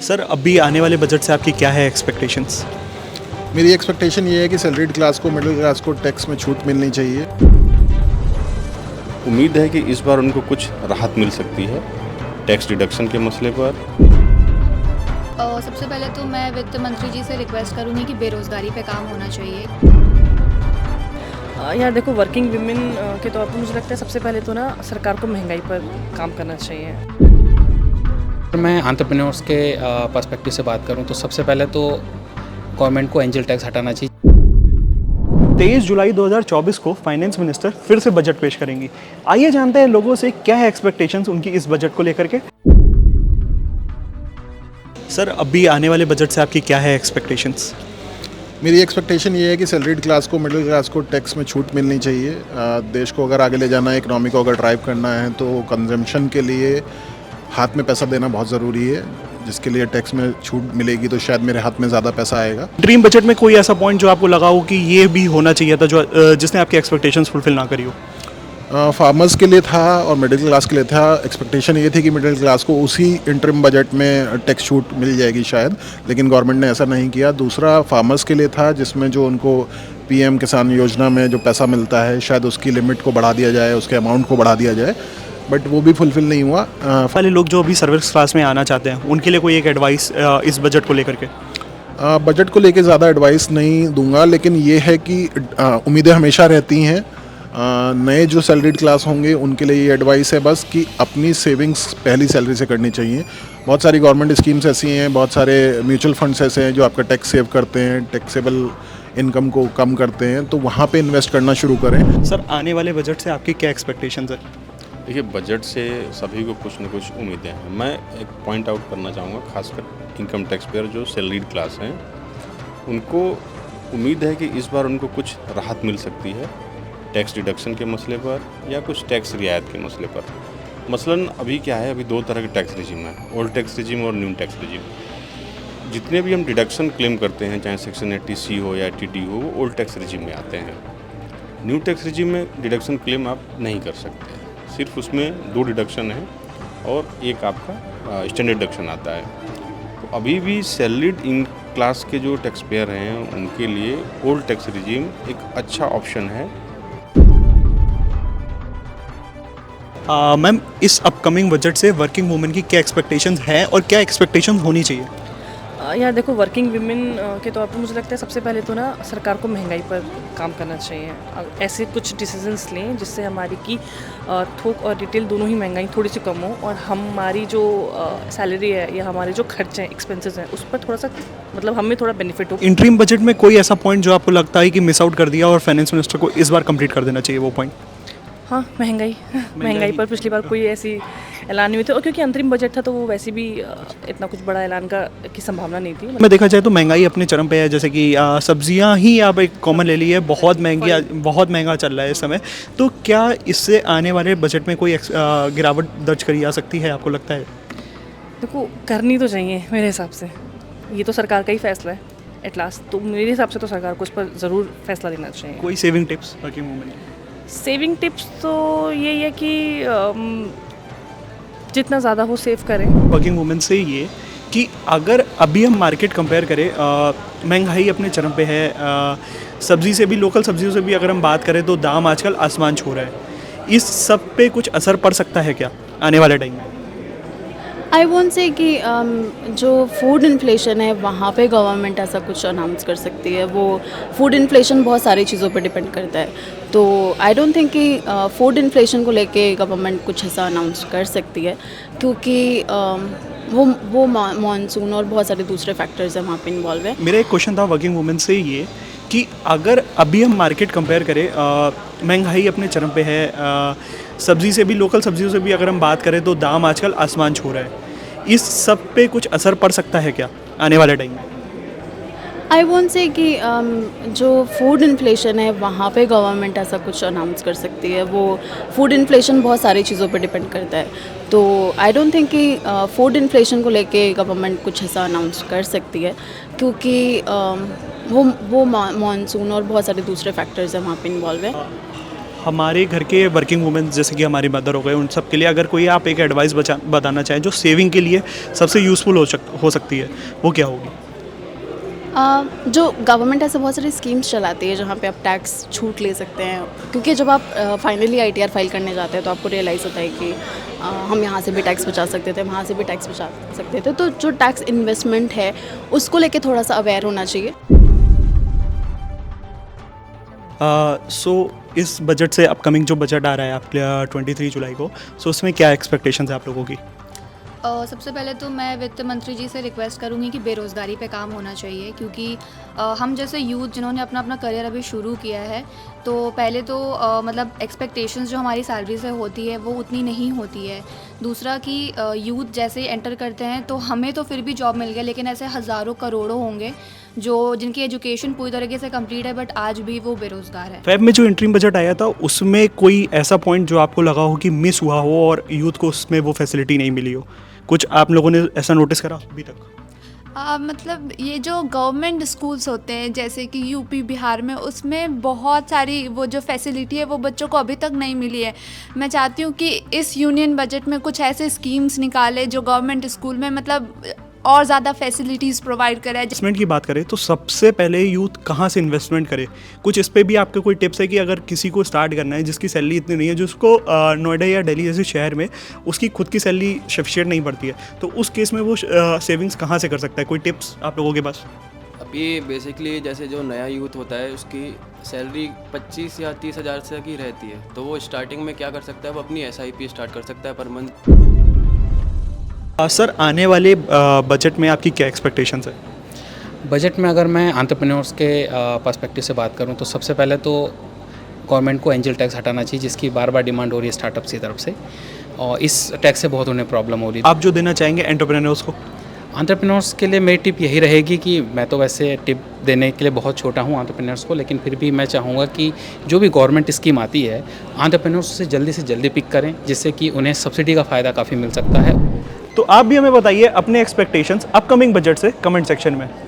Sir अभी आने वाले बजट से आपकी क्या है एक्सपेक्टेशंस? मेरी एक्सपेक्टेशन ये है कि सैलरीड क्लास को, मिडिल क्लास को टैक्स में छूट मिलनी चाहिए। उम्मीद है कि इस बार उनको कुछ राहत मिल सकती है टैक्स डिडक्शन के मसले पर। सबसे पहले तो मैं वित्त मंत्री जी से रिक्वेस्ट करूँगी कि बेरोज़गारी पे काम होना चाहिए। यार देखो, वर्किंग वीमेन के तौर पर मुझे लगता है सबसे पहले तो ना सरकार को महंगाई पर काम करना चाहिए। मैं एंटरप्रेन्योर्स के पर्सपेक्टिव से बात करूं तो सबसे पहले तो गवर्नमेंट को एंजल टैक्स हटाना चाहिए। 23 जुलाई 2024 को फाइनेंस मिनिस्टर फिर से बजट पेश करेंगी। आइए जानते हैं लोगों से क्या है एक्सपेक्टेशंस उनकी इस बजट को लेकर के। सर अभी आने वाले बजट से आपकी क्या है एक्सपेक्टेशंस? मेरी एक्सपेक्टेशन ये है कि सैलरीड क्लास को, मिडिल क्लास को टैक्स में छूट मिलनी चाहिए। देश को अगर आगे ले जाना है, इकोनॉमी को अगर ड्राइव करना है, तो कंजम्पशन के लिए हाथ में पैसा देना बहुत ज़रूरी है। जिसके लिए टैक्स में छूट मिलेगी तो शायद मेरे हाथ में ज़्यादा पैसा आएगा। ड्रीम बजट में कोई ऐसा पॉइंट जो आपको लगा हो कि ये भी होना चाहिए था, जो जिसने आपकी एक्सपेक्टेशंस फुलफिल ना करी हो? फार्मर्स के लिए था और मिडिल क्लास के लिए था। एक्सपेक्टेशन ये थी कि मिडिल क्लास को उसी इंटरिम बजट में टैक्स छूट मिल जाएगी शायद, लेकिन गवर्नमेंट ने ऐसा नहीं किया। दूसरा फार्मर्स के लिए था, जिसमें जो उनको पीएम किसान योजना में जो पैसा मिलता है शायद उसकी लिमिट को बढ़ा दिया जाए, उसके अमाउंट को बढ़ा दिया जाए, बट वो भी फुलफिल नहीं हुआ। वाले लोग जो अभी सर्विस क्लास में आना चाहते हैं उनके लिए कोई एक एडवाइस इस बजट को लेकर के? बजट को लेके ज़्यादा एडवाइस नहीं दूंगा, लेकिन ये है कि उम्मीदें हमेशा रहती हैं। नए जो सैलरीड क्लास होंगे उनके लिए ये एडवाइस है बस कि अपनी सेविंग्स पहली सैलरी से करनी चाहिए। बहुत सारी गवर्नमेंट स्कीम्स ऐसी हैं, बहुत सारे म्यूचुअल फंड्स ऐसे हैं जो आपका टैक्स सेव करते हैं, टैक्सेबल इनकम को कम करते हैं, तो वहाँ पे इन्वेस्ट करना शुरू करें। सर आने वाले बजट से आपकी क्या एक्सपेक्टेशंस है? देखिए, बजट से सभी को कुछ न कुछ उम्मीदें हैं। मैं एक पॉइंट आउट करना चाहूँगा, खासकर इनकम टैक्स पेयर जो सैलरीड क्लास हैं, उनको उम्मीद है कि इस बार उनको कुछ राहत मिल सकती है टैक्स डिडक्शन के मसले पर या कुछ टैक्स रियायत के मसले पर। मसलन अभी क्या है, अभी दो तरह के टैक्स रिजीम है, ओल्ड टैक्स रिजीम और न्यू टैक्स रिजीम। जितने भी हम डिडक्शन क्लेम करते हैं, चाहे सेक्शन 80C हो या 80D हो, वो ओल्ड टैक्स रिजीम में आते हैं। न्यू टैक्स रिजीम में डिडक्शन क्लेम आप नहीं कर सकते, सिर्फ उसमें 2 डिडक्शन है और एक आपका स्टैंडर्ड डिडक्शन आता है। तो अभी भी सैलरीड इन क्लास के जो टैक्स पेयर हैं उनके लिए ओल्ड टैक्स रिजीम एक अच्छा ऑप्शन है। मैम, इस अपकमिंग बजट से वर्किंग वुमेन की क्या एक्सपेक्टेशंस हैं और क्या एक्सपेक्टेशंस होनी चाहिए? यार देखो, वर्किंग वीमेन के तौर पर मुझे लगता है सबसे पहले तो ना सरकार को महंगाई पर काम करना चाहिए। ऐसे कुछ डिसीजंस लें जिससे हमारी की थोक और रिटेल दोनों ही महंगाई थोड़ी सी कम हो और हमारी जो सैलरी है या हमारे जो खर्चे हैं, एक्सपेंसेस हैं, उस पर थोड़ा सा मतलब हमें थोड़ा बेनिफिट हो। इंटरिम बजट में कोई ऐसा पॉइंट जो आपको लगता है कि मिस आउट कर दिया और फाइनेंस मिनिस्टर को इस बार कंप्लीट कर देना चाहिए वो पॉइंट? हाँ, महंगाई पर पिछली बार कोई ऐसी ऐलान नहीं हुई थी, और क्योंकि अंतरिम बजट था तो वो वैसे भी इतना कुछ बड़ा ऐलान की संभावना नहीं थी। मैं देखा जाए तो महंगाई अपने चरम पे है, जैसे कि सब्जियां ही आप एक कॉमन ले ली है, बहुत महंगा चल रहा है इस समय। तो क्या इससे आने वाले बजट में कोई गिरावट दर्ज करी जा सकती है, आपको लगता है? देखो, करनी तो चाहिए मेरे हिसाब से, ये तो सरकार का ही फैसला है एट लास्ट, तो मेरे हिसाब से तो सरकार को इस पर ज़रूर फैसला लेना चाहिए। कोई saving tips working women? Saving tips तो यही है कि जितना ज़्यादा हो सेव करें। वर्किंग वुमेन से ये कि अगर अभी हम मार्केट कंपेयर करें, महंगाई अपने चरम पे है, सब्जी से भी, लोकल सब्जियों से भी अगर हम बात करें तो दाम आजकल आसमान छू रहा है। इस सब पे कुछ असर पड़ सकता है क्या आने वाले टाइम में? आई वोंट से कि जो फूड इन्फ्लेशन है वहाँ पे गवर्नमेंट ऐसा कुछ अनाउंस कर सकती है। वो फूड इन्फ्लेशन बहुत सारी चीज़ों पे डिपेंड करता है, तो आई डोंट थिंक कि फूड इन्फ्लेशन को लेके गवर्नमेंट कुछ ऐसा अनाउंस कर सकती है, क्योंकि वो मॉनसून और बहुत सारे दूसरे फैक्टर्स हैं वहाँ पे इन्वॉल्व है। मेरा एक क्वेश्चन था वर्किंग वुमेन से ये कि अगर अभी हम मार्केट कंपेयर करें, महंगाई अपने चरम पे है, सब्जी से भी, लोकल सब्जियों से भी अगर हम बात करें तो दाम आजकल आसमान छू रहा है। इस सब पे कुछ असर पड़ सकता है क्या आने वाले टाइम में? आई वोंट से कि जो फूड इन्फ्लेशन है वहाँ पे गवर्नमेंट ऐसा कुछ अनाउंस कर सकती है। वो फूड इन्फ्लेशन बहुत सारी चीज़ों पे डिपेंड करता है, तो आई डोंट थिंक कि फूड इन्फ्लेशन को लेके गवर्नमेंट कुछ ऐसा अनाउंस कर सकती है, क्योंकि वो मॉनसून और बहुत सारे दूसरे फैक्टर्स हैं वहाँ पे इन्वॉल्व है। हमारे घर के वर्किंग वुमेन जैसे कि हमारी मदर हो गए, उन सब के लिए अगर कोई आप एक एडवाइस बताना चाहें जो सेविंग के लिए सबसे यूज़फुल हो सकती है, वो क्या होगी? जो गवर्नमेंट ऐसे बहुत सारी स्कीम्स चलाती है जहाँ पे आप टैक्स छूट ले सकते हैं, क्योंकि जब आप फाइनली ITR फाइल करने जाते हैं तो आपको रियलाइज़ होता है कि हम यहाँ से भी टैक्स बचा सकते थे, वहाँ से भी टैक्स बचा सकते थे। तो जो टैक्स इन्वेस्टमेंट है उसको लेके थोड़ा सा अवेयर होना चाहिए। सो इस बजट से अपकमिंग जो बजट आ रहा है आपके 23 जुलाई को, सो उसमें क्या एक्सपेक्टेशंस है आप लोगों की? सबसे पहले तो मैं वित्त मंत्री जी से रिक्वेस्ट करूंगी कि बेरोज़गारी पे काम होना चाहिए, क्योंकि हम जैसे यूथ जिन्होंने अपना अपना करियर अभी शुरू किया है, तो पहले तो मतलब एक्सपेक्टेशंस जो हमारी सैलरी से होती है वो उतनी नहीं होती है। दूसरा कि यूथ जैसे एंटर करते हैं तो हमें तो फिर भी जॉब मिल गया, लेकिन ऐसे हज़ारों करोड़ों होंगे जो जिनकी एजुकेशन पूरी तरीके से कंप्लीट है बट आज भी वो बेरोज़गार है। फेब में जो इंटरिम बजट आया था उसमें कोई ऐसा पॉइंट जो आपको लगा हो कि मिस हुआ हो और यूथ को उसमें वो फैसिलिटी नहीं मिली हो, कुछ आप लोगों ने ऐसा नोटिस करा अभी तक? मतलब ये जो गवर्नमेंट स्कूल्स होते हैं जैसे कि यूपी बिहार में, उसमें बहुत सारी वो जो फैसिलिटी है वो बच्चों को अभी तक नहीं मिली है। मैं चाहती हूँ कि इस यूनियन बजट में कुछ ऐसे स्कीम्स निकाले जो गवर्नमेंट स्कूल में मतलब और ज़्यादा फैसिलिटीज़ प्रोवाइड करें। इन्वेस्टमेंट की बात करें तो सबसे पहले यूथ कहाँ से इन्वेस्टमेंट करे, कुछ इस पे भी आपके कोई टिप्स है कि अगर किसी को स्टार्ट करना है जिसकी सैलरी इतनी नहीं है, जिसको नोएडा या दिल्ली जैसे शहर में उसकी खुद की सैलरी सफिशिएंट नहीं पड़ती है, तो उस केस में वो सेविंग्स कहाँ से कर सकता है? कोई टिप्स आप लोगों के पास? अभी बेसिकली जैसे जो नया यूथ होता है उसकी सैलरी 25 या 30 हज़ार से की रहती है, तो वो स्टार्टिंग में क्या कर सकता है, वो अपनी SIP स्टार्ट कर सकता है पर मंथ। सर आने वाले बजट में आपकी क्या एक्सपेक्टेशंस है? बजट में अगर मैं एंटरप्रेन्योर्स के पर्सपेक्टिव से बात करूं तो सबसे पहले तो गवर्नमेंट को एंजल टैक्स हटाना चाहिए, जिसकी बार बार डिमांड हो रही है स्टार्टअप्स की तरफ से, और इस टैक्स से बहुत उन्हें प्रॉब्लम हो रही है। आप जो देना चाहेंगे एंटरप्रेन्योर्स को? एंटरप्रेन्योर्स के लिए मेरी टिप यही रहेगी कि मैं तो वैसे टिप देने के लिए बहुत छोटा हूँ एंटरप्रेन्योर्स को, लेकिन फिर भी मैं चाहूँगा कि जो भी गवर्नमेंट स्कीम आती है एंटरप्रेन्योर्स से जल्दी पिक करें, जिससे कि उन्हें सब्सिडी का फ़ायदा काफ़ी मिल सकता है। तो आप भी हमें बताइए अपने एक्सपेक्टेशंस अपकमिंग बजट से कमेंट सेक्शन में।